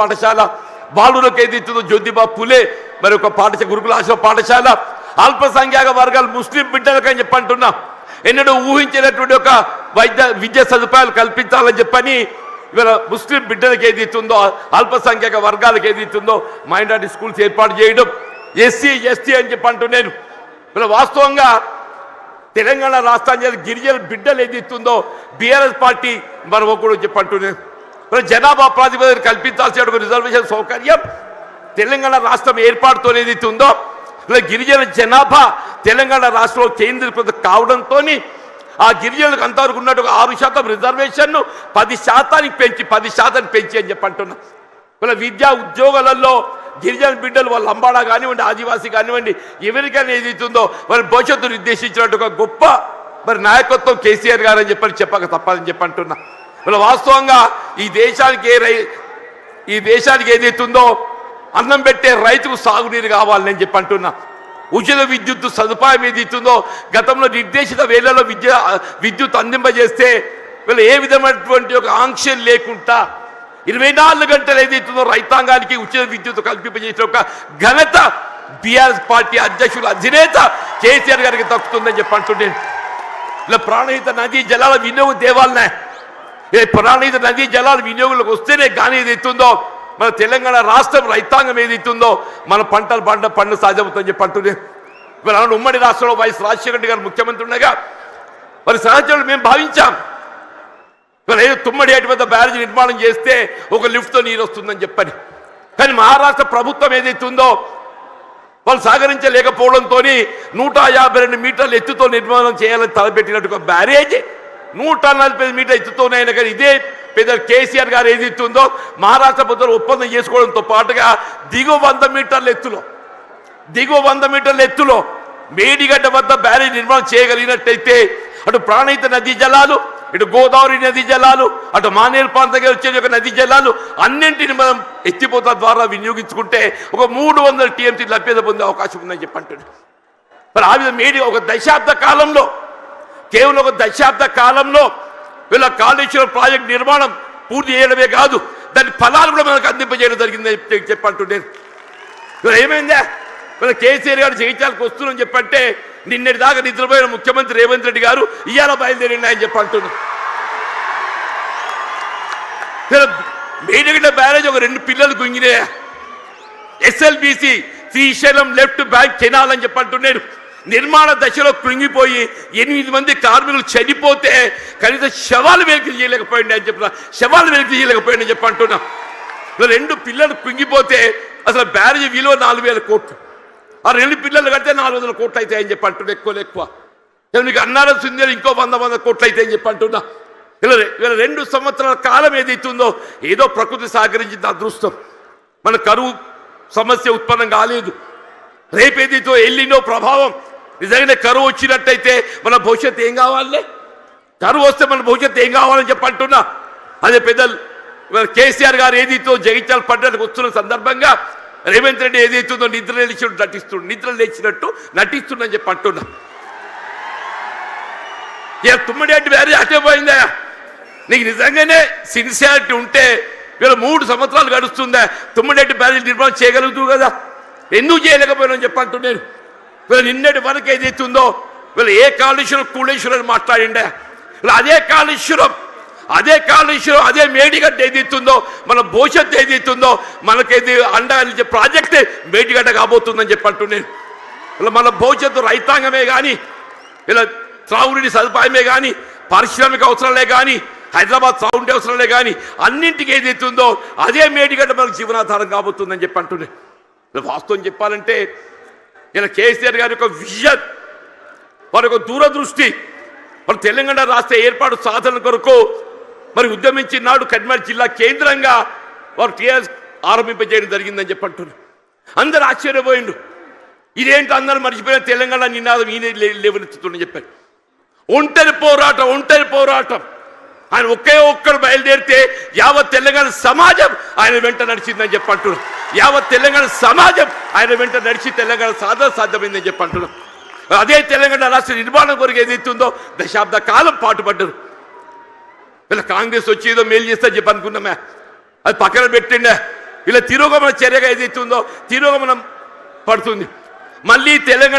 పాఠశాల, బాలులకు ఏదైతుందో జ్యోతిబా పులే మరి ఒక పాఠశాల, గురుకుల ఆశ్రమ పాఠశాల, అల్పసంఖ్యాక వర్గాలు ముస్లిం బిడ్డలకని చెప్పంటున్నా. ఎన్నడూ ఊహించినటువంటి ఒక విద్యా సదుపాయాలు కల్పించాలని చెప్పని ఇవాళ ముస్లిం బిడ్డలకు ఏదైతుందో, అల్పసంఖ్యాక వర్గాలకు ఏదైతుందో మైనారిటీ స్కూల్స్ ఏర్పాటు చేయడం, ఎస్సీ ఎస్టీ అని చెప్పంటున్నాను. ఇవాళ వాస్తవంగా తెలంగాణ రాష్ట్రానికి గిరిజన బిడ్డలు ఏదైతుందో బీఆర్ఎస్ పార్టీ మనం కూడా చెప్పంటున్నాను. జనాభా ప్రాతిపదికన కల్పించాల్సిన రిజర్వేషన్ సౌకర్యం తెలంగాణ రాష్ట్రం ఏర్పాటుతో ఏదైతే ఉందో ఇలా గిరిజన జనాభా తెలంగాణ రాష్ట్రంలో కేంద్రీకృతం కావడంతో ఆ గిరిజనులకు అంతవరకు ఉన్నట్టు 6% రిజర్వేషన్ను 10% పెంచి అని చెప్పంటున్నా. ఇలా విద్యా ఉద్యోగాలలో గిరిజన బిడ్డలు వాళ్ళ లంబాడా కానివ్వండి, ఆదివాసీ కానివ్వండి, ఎవరికైనా ఏదైతుందో వారి భవిష్యత్తు నిర్దేశించినట్టు ఒక గొప్ప మరి నాయకత్వం కేసీఆర్ గారు అని చెప్పక తప్పదని చెప్పంటున్నా. ఇలా వాస్తవంగా ఈ దేశానికి ఏదైతుందో అన్నం పెట్టే రైతుకు సాగునీరు కావాలని చెప్పంటున్నా. ఉచిత విద్యుత్ సదుపాయం ఏదైతుందో గతంలో నిర్దేశిత వేళలో విద్యుత్ అందింపజేస్తే వీళ్ళు ఏ విధమైనటువంటి ఒక ఆంక్షలు లేకుండా 24 గంటలు ఏదైతుందో రైతాంగానికి ఉచిత విద్యుత్ కల్పింపజేసిన ఒక ఘనత బీఆర్ఎస్ పార్టీ అధ్యక్షుల అధినేత కేసీఆర్ గారికి దక్కుతుందని చెప్పంటుండే. ఇలా ప్రాణహిత నదీ జలాల వినియోగం తేవాలనే, ప్రాణహిత నదీ జలాల వినియోగంలోకి వస్తేనే కానీ ఏదైతుందో మన తెలంగాణ రాష్ట్రం రైతాంగం ఏదైతుందో మన పంటలు సాధ్యమవుతుందని చెప్పంటుంది. ఇవాళ ఉమ్మడి రాష్ట్రంలో వైఎస్ రాజశేఖర రెడ్డి గారు ముఖ్యమంత్రి ఉండగా మరి సహచరులు మేము భావించాం ఇవాళ ఏదో తుమ్మడి ఏటి వద్ద బ్యారేజ్ నిర్మాణం చేస్తే ఒక లిఫ్ట్తో నీరు వస్తుందని చెప్పని. కానీ మహారాష్ట్ర ప్రభుత్వం ఏదైతుందో వాళ్ళు సహకరించలేకపోవడంతో 152 మీటర్ల ఎత్తుతో నిర్మాణం చేయాలని తలపెట్టినట్టు ఒక బ్యారేజ్ 145 మీటర్ల ఎత్తుతోనైనా కానీ ఇదే పెద్ద కేసీఆర్ గారు ఏదైతుందో మహారాష్ట్ర ప్రభుత్వం ఒప్పందం చేసుకోవడంతో పాటుగా దిగువ 100 మీటర్ల ఎత్తులో మేడిగడ్డ వద్ద బ్యారేజ్ నిర్మాణం చేయగలిగినట్టయితే అటు ప్రాణహిత నదీ జలాలు, ఇటు గోదావరి నదీ జలాలు, అటు మానేరు ప్రాంతంగా వచ్చే ఒక నదీ జలాలు అన్నింటిని మనం ఎత్తిపోతల ద్వారా వినియోగించుకుంటే ఒక 300 TMC లభ్యత పొందే అవకాశం ఉందని చెప్పంటాడు. మరి ఆ విధంగా ఒక దశాబ్ద కాలంలో కేవలం ఒక దశాబ్ద కాలంలో వీళ్ళ కాళేశ్వరం ప్రాజెక్ట్ నిర్మాణం పూర్తి చేయడమే కాదు దాని ఫలాలు కూడా మనకు అందింపజేయడం జరిగిందని చెప్పంటుండే. ఏమైందా వీళ్ళ కేసీఆర్ గారు జగిత్యాలకు వస్తున్నారని చెప్పంటే నిన్నటి దాకా నిద్రపోయిన ముఖ్యమంత్రి రేవంత్ రెడ్డి గారు ఇవాళ బయలుదేరిండి అని చెప్పంటున్నారు. మేడిగడ్డ బ్యారేజ్ ఒక 2 పిల్లలు గుంగినే SLBC Srisailam left bank canal అని చెప్పంటున్నాడు. నిర్మాణ దశలో కృంగిపోయి 8 మంది కార్మికులు చనిపోతే కనీసం శవాలు వెలికి చేయలేకపోయింది అని చెప్తున్నా. శవాలు వెలికి చేయలేకపోయింది అని చెప్పంటున్నా. 2 పిల్లలు కృంగిపోతే అసలు బ్యారేజ్ విలువ 4000 కోట్లు, ఆ 2 పిల్లలు కడితే 400 కోట్లు అవుతాయని చెప్పి అంటున్నా. ఎక్కువ మీకు అన్నారం సుందరం ఇంకో 100 కోట్లు అవుతాయని చెప్పి అంటున్నా. ఇలా 2 సంవత్సరాల కాలం ఏదైతుందో ఏదో ప్రకృతి సహకరించింది అదృష్టం. మన కరువు సమస్య ఉత్పన్నం కాలేదు. రేపేదైతే ఎల్లినో ప్రభావం నిజంగానే కరువు వచ్చినట్టయితే మన భవిష్యత్తు ఏం కావాలి? కరువు వస్తే మన భవిష్యత్తు ఏం కావాలని చెప్పి అంటున్నా. అదే పెద్దలు కేసీఆర్ గారు ఏదైతే జగిత్యాల పట్టణానికి వస్తున్న సందర్భంగా రేవంత్ రెడ్డి ఏదైతుందో నిద్ర లేచినట్టు నటిస్తుందని చెప్పి అంటున్నా. ఇక తుమ్మడి అంటే వేరే అటే పోయిందా? నీకు నిజంగానే సిన్సియారిటీ ఉంటే వీళ్ళు 3 సంవత్సరాలు గడుస్తుందా తుమ్మడి బ్యారేజ్ నిర్మాణం చేయగలుగుతూ కదా, ఎందుకు చేయలేకపోయినా చెప్పంటున్నాను. వీళ్ళు నిన్నటి వరకు ఏదైతుందో వీళ్ళు ఏ కాళేశ్వరం కూళేశ్వరం అని మాట్లాడిండే, వీళ్ళు అదే కాళేశ్వరం అదే మేడిగడ్డ ఏదైతుందో మన భవిష్యత్తు ఏదైతుందో మనకేది అండగా ప్రాజెక్టే మేడిగడ్డ కాబోతుందని చెప్పంటున్నాను. ఇలా మన భవిష్యత్తు రైతాంగమే కానీ ఇలా త్రాగునీటి సదుపాయమే కానీ పారిశ్రామిక అవసరాలే కానీ హైదరాబాద్ త్రాగునీటి అవసరాలే కానీ అన్నింటికి ఏదైతుందో అదే మేడిగడ్డ మనకు జీవనాధారం కాబోతుందని చెప్పి అంటున్నాను. వాస్తవం చెప్పాలంటే ఇలా కేసీఆర్ గారి యొక్క విజన్, వారి యొక్క దూరదృష్టి, వారు తెలంగాణ రాష్ట్ర ఏర్పాటు సాధన కొరకు మరి ఉద్యమించిన నాడు కరీంనగర్ జిల్లా కేంద్రంగా వారు టీఆర్ఎస్ ఆరంభింపజేయడం జరిగిందని చెప్పి అంటున్నారు. అందరూ ఆశ్చర్యపోయిండు. ఇదేంటి అందరూ మర్చిపోయిన తెలంగాణ నినాదం ఈయన లేవనెత్తుతుందని చెప్పారు. ఒంటరి పోరాటం ఆయన ఒక్కరు బయలుదేరితే యావత్ తెలంగాణ సమాజం ఆయన వెంట నడిచిందని చెప్పి అంటున్నారు. యావత్ తెలంగాణ సమాజం ఆయన వెంట నడిచి తెలంగాణ సాధ్యమైందని చెప్పి అంటున్నాం. అదే తెలంగాణ రాష్ట్ర నిర్మాణం కొరకు ఏదైతుందో దశాబ్ద కాలం పాటుపడ్డారు. వీళ్ళ కాంగ్రెస్ వచ్చి ఏదో మేలు చేస్తా చెప్పి అనుకున్నామే, అది పక్కన పెట్టిండే. ఇలా తిరోగమన చర్యగా ఏదైతే ఉందో తిరోగమనం పడుతుంది. మళ్ళీ తెలంగాణ